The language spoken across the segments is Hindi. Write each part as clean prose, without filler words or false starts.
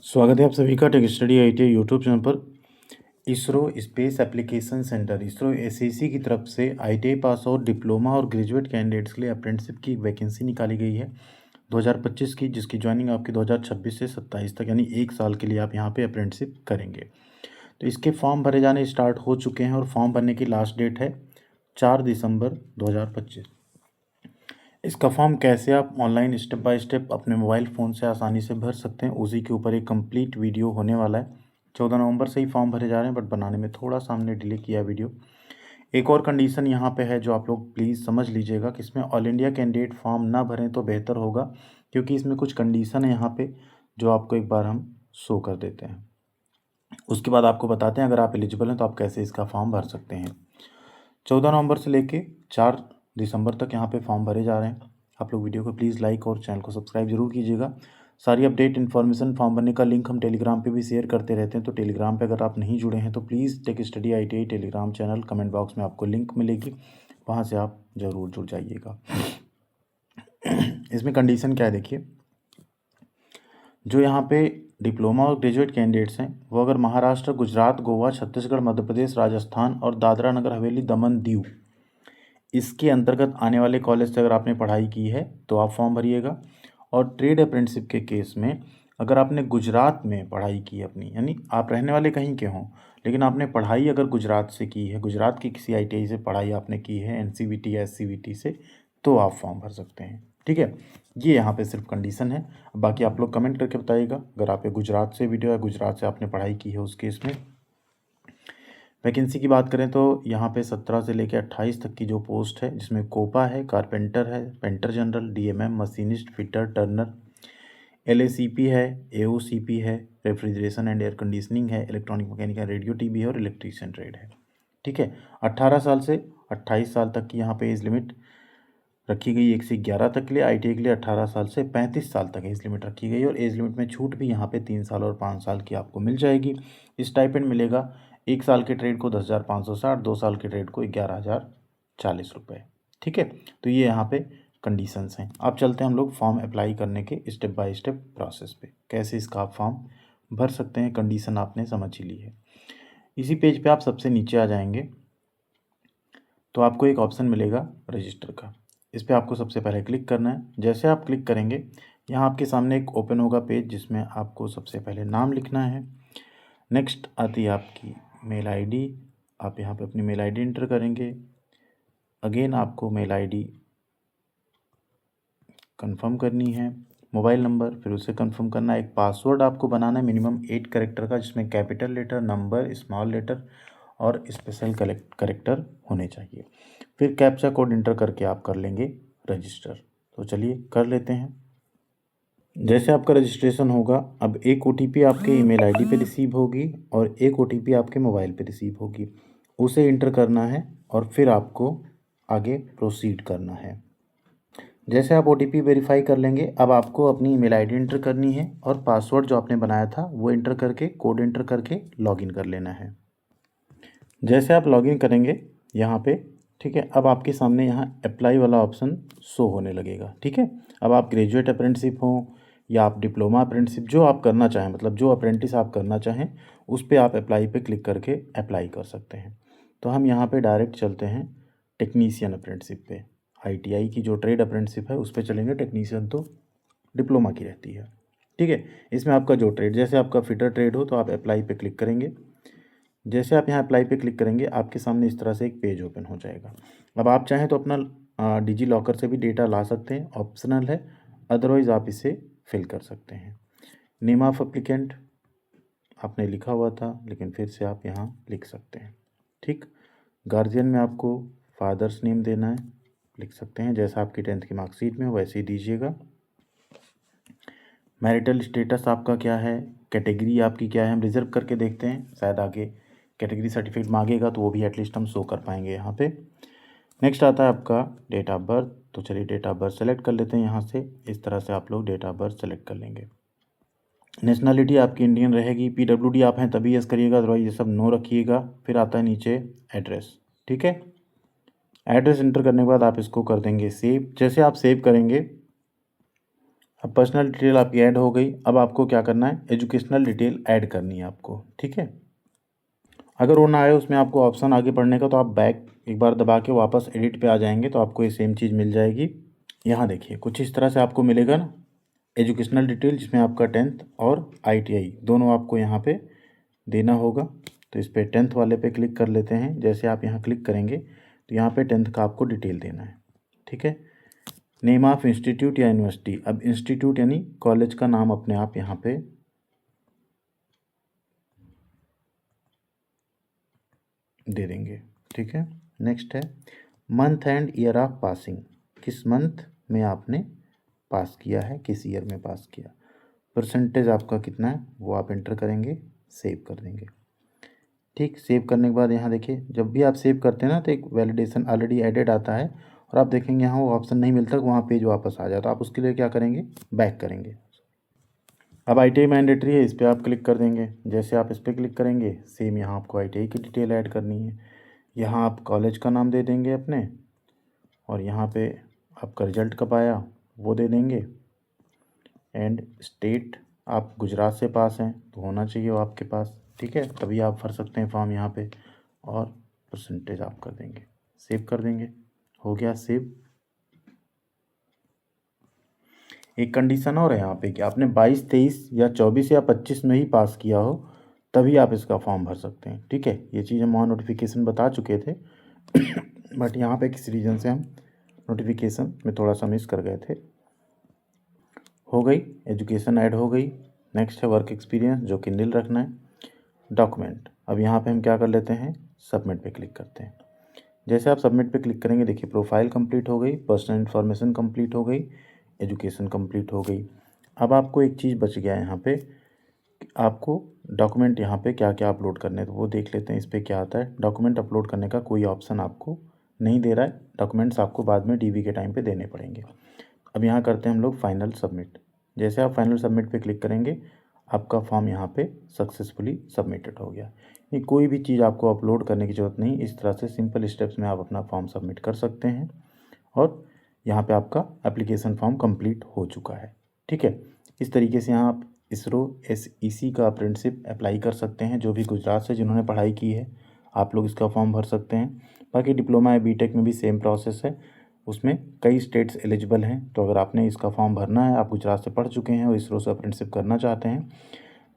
स्वागत है आप सभी का Tech Study IT YouTube channel पर। ISRO space application centre ISRO SAC की तरफ से आईटीआई पास आउट डिप्लोमा और ग्रेजुएट कैंडिडेट्स के लिए अप्रेंटिसशिप की वैकेंसी निकाली गई है 2025 की, जिसकी ज्वाइनिंग आपकी 2026 से 27 तक यानी 1 साल के लिए आप यहां पे अप्रेंटिसशिप करेंगे। तो इसके फॉर्म भरे जाने स्टार्ट हो चुके हैं और फॉर्म भरने की लास्ट डेट है 4 दिसंबर 2025। इसका फॉर्म कैसे आप ऑनलाइन स्टेप बाय स्टेप अपने मोबाइल फ़ोन से आसानी से भर सकते हैं, उसी के ऊपर एक कंप्लीट वीडियो होने वाला है। 14 नवंबर से ही फॉर्म भरे जा रहे हैं, बट बनाने में थोड़ा सा हमने डिले किया वीडियो। एक और कंडीशन यहाँ पे है जो आप लोग प्लीज़ समझ लीजिएगा कि इसमें ऑल इंडिया कैंडिडेट फॉर्म ना भरें तो बेहतर होगा, क्योंकि इसमें कुछ कंडीशन है यहाँ पे जो आपको एक बार हम शो कर देते हैं। उसके बाद आपको बताते हैं अगर आप एलिजिबल हैं तो आप कैसे इसका फॉर्म भर सकते हैं। 14 नवंबर से लेके 4 दिसंबर तक यहाँ पे फॉर्म भरे जा रहे हैं। आप लोग वीडियो को प्लीज़ लाइक और चैनल को सब्सक्राइब जरूर कीजिएगा। सारी अपडेट इन्फॉर्मेशन फॉर्म भरने का लिंक हम टेलीग्राम पे भी शेयर करते रहते हैं, तो टेलीग्राम पे अगर आप नहीं जुड़े हैं तो please tech study ITI Telegram channel, comment box में आपको लिंक मिलेगी, वहाँ से आप ज़रूर जुड़ जाइएगा। इसमें कंडीशन क्या है देखिए, जो यहाँ पे डिप्लोमा और ग्रेजुएट कैंडिडेट्स हैं वो अगर महाराष्ट्र, गुजरात, गोवा, छत्तीसगढ़, मध्य प्रदेश, राजस्थान और दादरा नगर हवेली, दमन, दीव इसके अंतर्गत आने वाले कॉलेज से अगर आपने पढ़ाई की है तो आप फॉर्म भरिएगा। और ट्रेड अप्रेंटिसशिप के केस में अगर आपने गुजरात में पढ़ाई की अपनी, यानी आप रहने वाले कहीं के हों लेकिन आपने पढ़ाई अगर गुजरात से की है, गुजरात की किसी आईटीआई से पढ़ाई आपने की है एनसीवीटी या एससीवीटी से, तो आप फॉर्म भर सकते हैं। ठीक है, ये यहाँ पे सिर्फ कंडीशन है। बाकी आप लोग कमेंट करके बताइएगा अगर आप गुजरात से वीडियो या गुजरात से आपने पढ़ाई की है उस केस में। वैकेंसी की बात करें तो यहाँ पे 17 से लेकर 28 तक की जो पोस्ट है, जिसमें कोपा है, कारपेंटर है, painter general, DMM, machinist, fitter, turner, LACP है, एओसीपी है, रेफ्रिजरेशन एंड एयर कंडीशनिंग है, इलेक्ट्रॉनिक मैकेनिकल, रेडियो टीवी है और इलेक्ट्रीशियन ट्रेड है। ठीक है, 18 साल से 28 साल तक की यहाँ पे एज लिमिट रखी गई। 1 से 11 तक के लिए, आईटीआई के लिए 18 साल से 35 साल तक एज लिमिट रखी गई और एज लिमिट में छूट भी यहाँ पे 3 साल और 5 साल की आपको मिल जाएगी। स्टाइपेंड मिलेगा 1 साल के ट्रेड को 10,560, 2 साल के ट्रेड को 11,040 रुपये। ठीक है, तो ये यहाँ पे कंडीशंस हैं। अब चलते हैं हम लोग फॉर्म अप्लाई करने के स्टेप बाय स्टेप प्रोसेस पे, कैसे इसका आप फॉर्म भर सकते हैं। कंडीशन आपने समझ ही ली है। इसी पेज पे आप सबसे नीचे आ जाएंगे तो आपको एक ऑप्शन मिलेगा रजिस्टर का। इस पर आपको सबसे पहले क्लिक करना है। जैसे आप क्लिक करेंगे यहाँ आपके सामने एक ओपन होगा पेज, जिसमें आपको सबसे पहले नाम लिखना है। नेक्स्ट आती है आपकी मेल आईडी, आप यहाँ पे अपनी मेल आईडी एंटर करेंगे। अगेन आपको मेल आईडी कंफर्म करनी है, मोबाइल नंबर फिर उसे कंफर्म करना है। एक पासवर्ड आपको बनाना है मिनिमम 8 कैरेक्टर का, जिसमें capital letter, number, small letter और स्पेशल कैरेक्टर होने चाहिए। फिर कैप्चा कोड इंटर करके आप कर लेंगे रजिस्टर। तो चलिए कर लेते हैं। जैसे आपका रजिस्ट्रेशन होगा, अब एक ओटीपी आपके ईमेल आईडी पे रिसीव होगी और एक ओटीपी आपके मोबाइल पे रिसीव होगी, उसे इंटर करना है और फिर आपको आगे प्रोसीड करना है। जैसे आप ओटीपी वेरीफाई कर लेंगे, अब आपको अपनी ईमेल आईडी इंटर करनी है और पासवर्ड जो आपने बनाया था वो इंटर करके, कोड इंटर करके लॉगिन कर लेना है। जैसे आप लॉगिन करेंगे यहाँ पे, ठीक है, अब आपके सामने यहाँ अप्लाई वाला ऑप्शन शो होने लगेगा। ठीक है, अब आप ग्रेजुएट अप्रेंटिसशिप हो या आप डिप्लोमा अप्रेंटिसशिप, जो आप करना चाहें, मतलब जो अप्रेंटिस आप करना चाहें उस पर आप अप्लाई पे क्लिक करके अप्लाई कर सकते हैं। तो हम यहाँ पे डायरेक्ट चलते हैं टेक्नीशियन अप्रेंटिसशिप पे। आईटीआई की जो ट्रेड अप्रेंटिसशिप है उस पर चलेंगे, टेक्नीशियन तो डिप्लोमा की रहती है। ठीक है, इसमें आपका जो ट्रेड, जैसे आपका फिटर ट्रेड हो तो आप अप्लाई पे क्लिक करेंगे। जैसे आप यहाँ अप्लाई पे क्लिक करेंगे आपके सामने इस तरह से एक पेज ओपन हो जाएगा। अब आप चाहें तो अपना डिजी लॉकर से भी डेटा ला सकते हैं, ऑप्शनल है, अदरवाइज़ आप इसे फिल कर सकते हैं। नेम ऑफ एप्लीकेंट आपने लिखा हुआ था लेकिन फिर से आप यहाँ लिख सकते हैं। ठीक, गार्जियन में आपको फादर्स नेम देना है, लिख सकते हैं, जैसा आपकी 10th की मार्कशीट में हो वैसे ही दीजिएगा। मैरिटल स्टेटस आपका क्या है, कैटेगरी आपकी क्या है, हम रिजर्व करके देखते हैं, शायद आगे कैटेगरी सर्टिफिकेट मांगेगा तो वो भी एटलीस्ट हम शो कर पाएंगे यहाँ पे। नेक्स्ट आता है आपका डेट ऑफ बर्थ, तो चलिए डेट ऑफ बर्थ सेलेक्ट कर लेते हैं यहाँ से। इस तरह से आप लोग डेट ऑफ बर्थ सेलेक्ट कर लेंगे। नेशनलिटी आपकी इंडियन रहेगी, पीडब्ल्यूडी आप हैं तभी यस करिएगा, अदरवाइज ये सब नो रखिएगा। फिर आता है नीचे एड्रेस। ठीक है, एड्रेस इंटर करने के बाद आप इसको कर देंगे सेव। जैसे आप सेव करेंगे अब पर्सनल डिटेल आपकी ऐड हो गई। अब आपको क्या करना है, एजुकेशनल डिटेल ऐड करनी है आपको, ठीक है। अगर वो ना आए उसमें आपको ऑप्शन आगे बढ़ने का, तो आप बैक एक बार दबा के वापस एडिट पे आ जाएंगे तो आपको ये सेम चीज़ मिल जाएगी। यहाँ देखिए कुछ इस तरह से आपको मिलेगा ना, एजुकेशनल डिटेल, जिसमें आपका 10th और ITI दोनों आपको यहाँ पे देना होगा। तो इस पर 10th वाले पे क्लिक कर लेते हैं। जैसे आप यहाँ क्लिक करेंगे तो यहाँ पे 10th का आपको डिटेल देना है, ठीक है। नेम ऑफ इंस्टीट्यूट या यूनिवर्सिटी, अब इंस्टीट्यूट यानी कॉलेज का नाम अपने आप यहाँ पे दे देंगे, ठीक है। नेक्स्ट है month and year of passing, किस मंथ में आपने पास किया है, किस ईयर में पास किया। परसेंटेज आपका कितना है वो आप एंटर करेंगे, सेव कर देंगे। ठीक, सेव करने के बाद यहाँ देखिए जब भी आप सेव करते हैं ना तो एक वैलिडेशन ऑलरेडी एडेड आता है और आप देखेंगे यहाँ वो ऑप्शन नहीं मिलता, वहाँ पेज वापस आ जाता। आप उसके लिए क्या करेंगे, बैक करेंगे। अब ITI मैंडेटरी है, इस पर आप क्लिक कर देंगे। जैसे आप इस पर क्लिक करेंगे सेम यहाँ आपको ITI की डिटेल ऐड करनी है। यहाँ आप कॉलेज का नाम दे देंगे अपने, और यहाँ पे आपका रिजल्ट कब आया वो दे देंगे। एंड स्टेट आप गुजरात से पास हैं तो होना चाहिए वो आपके पास, ठीक है, तभी आप भर सकते हैं फॉर्म यहाँ पे। और परसेंटेज आप कर देंगे, सेव कर देंगे। हो गया सेव। एक कंडीशन और है यहाँ पे कि आपने 22, 23 या 24 या 25 में ही पास किया हो तभी आप इसका फॉर्म भर सकते हैं, ठीक है। ये चीज़ हम वहाँ नोटिफिकेशन बता चुके थे बट यहाँ पे किसी रीज़न से हम नोटिफिकेशन में थोड़ा सा मिस कर गए थे। हो गई, एजुकेशन ऐड हो गई। नेक्स्ट है वर्क एक्सपीरियंस, जो कि नील रखना है। डॉक्यूमेंट, अब यहाँ पे हम क्या कर लेते हैं, सबमिट पे क्लिक करते हैं। जैसे आप सबमिट पे क्लिक करेंगे देखिए प्रोफाइल कंप्लीट हो गई, पर्सनल इन्फॉर्मेशन कंप्लीट हो गई, एजुकेशन कंप्लीट हो गई। अब आपको एक चीज़ बच गया है यहाँ पे, आपको डॉक्यूमेंट यहाँ पे क्या क्या अपलोड करने हैं, तो वो देख लेते हैं। इस पर क्या आता है, डॉक्यूमेंट अपलोड करने का कोई ऑप्शन आपको नहीं दे रहा है। डॉक्यूमेंट्स आपको बाद में DV के टाइम पे देने पड़ेंगे। अब यहाँ करते हैं हम लोग फाइनल सबमिट। जैसे आप फाइनल सबमिट पे क्लिक करेंगे आपका फॉर्म यहाँ पे सक्सेसफुली सबमिटेड हो गया। ये कोई भी चीज़ आपको अपलोड करने की ज़रूरत नहीं, इस तरह से सिंपल स्टेप्स में आप अपना फॉर्म सबमिट कर सकते हैं। और यहाँ पे आपका एप्लीकेशन फॉर्म कंप्लीट हो चुका है, ठीक है। इस तरीके से यहाँ आप ISRO SEC का अप्रेंटिसशिप अप्लाई कर सकते हैं। जो भी गुजरात से जिन्होंने पढ़ाई की है आप लोग इसका फॉर्म भर सकते हैं। बाकी डिप्लोमा या BTech में भी सेम प्रोसेस है, उसमें कई स्टेट्स एलिजिबल हैं। तो अगर आपने इसका फॉर्म भरना है, आप गुजरात से पढ़ चुके हैं और ISRO से अप्रेंटिसशिप करना चाहते हैं,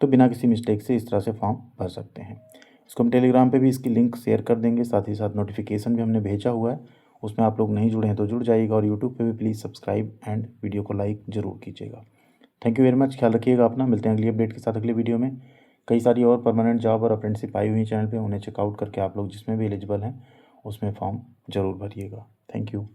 तो बिना किसी मिस्टेक से इस तरह से फॉर्म भर सकते हैं। इसको हम टेलीग्राम पे भी इसकी लिंक शेयर कर देंगे, साथ ही साथ नोटिफिकेशन भी हमने भेजा हुआ है, उसमें आप लोग नहीं जुड़े हैं तो जुड़ जाइएगा। और यूट्यूब पे भी प्लीज़ सब्सक्राइब एंड वीडियो को लाइक ज़रूर कीजिएगा। थैंक यू वेरी मच, ख्याल रखिएगा अपना। मिलते हैं अगली अपडेट के साथ अगले वीडियो में। कई सारी और परमानेंट जॉब और अप्रेंटिसशिप आई हुई चैनल पे, उन्हें चेकआउट करके आप लोग जिसमें भी एलिजिबल हैं उसमें फॉर्म ज़रूर भरिएगा। Thank you.